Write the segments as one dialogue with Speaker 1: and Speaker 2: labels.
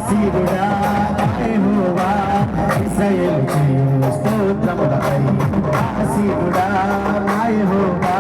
Speaker 1: ఆశీనుడా యెహోవా ఇశ్రాయేలు చేయు స్తోత్రములపై ఆశీనుడా యెహోవా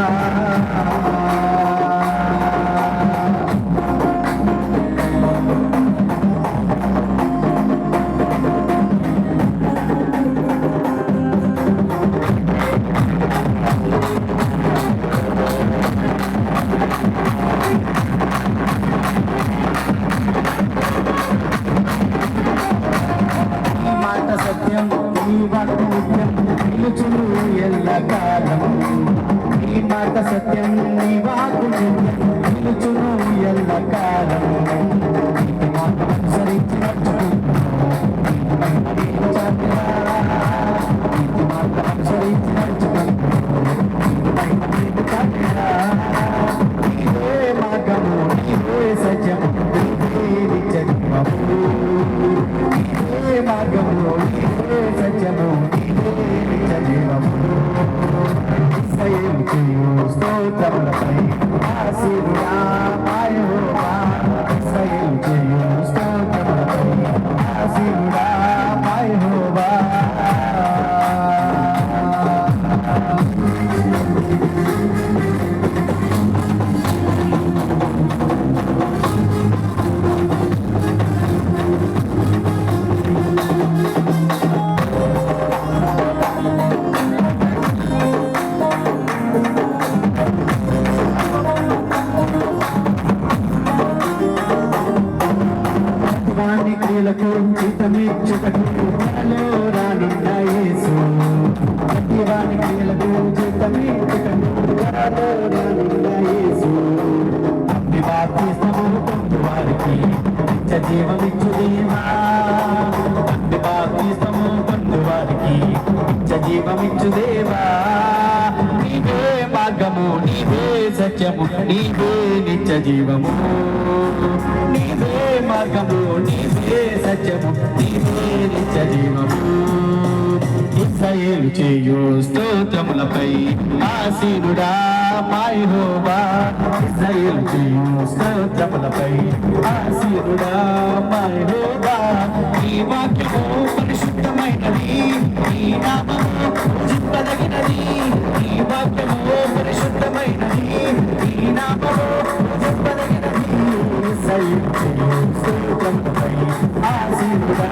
Speaker 1: సత్యం ఈ వాక్కు నిత్యం నిలుచును ఎల్లకాలం ఈ మాట సత్యం ఈ వాక్కు నిత్యం నిలుచును ఎల్లకాలం ఈ మాట అనుసరించి మార్గము నీవే సత్యము మార్గము సత్యము ఇశ్రాయేలు చేయు స్తోత్రములపై ఆశీనుడా యెహోవా ఇశ్రాయేలు చేయు స్తోత్రములపై ఆశీనుడా యెహోవా క్రియలకు జీతమిచ్చుటకు త్వరలో రానున్న యేసు ప్రతివాని క్రియలకు జీతమిచ్చుటకు త్వరలో రానున్న యేసు అన్ని బాప్తిస్మము పొందు వారికి నిత్య జీవమిచ్చు దేవా అన్ని బాప్తిస్మము పొందు వారికి నిత్య జీవమిచ్చు దేవా నీవే మార్గము నీవే సత్యము నీవే నిత్య జీవము నీవే మార్గము నీవే సత్యము నీవే నిత్య జీవము ఇశ్రాయేలు చేయు స్తోత్రములపై ఆశీనుడా యెహోవా ఇశ్రాయేలు చేయు స్తోత్రములపై ఆశీనుడా యెహోవా ఈ వాక్యము పరిశుద్ధమైనది ఈ నామము పూజింపదగినది ఈ వాక్యము పరిశుద్ధమైనది ఈ నామము పూజింపదగినది స్తోత్రములపై ఆశీనుడా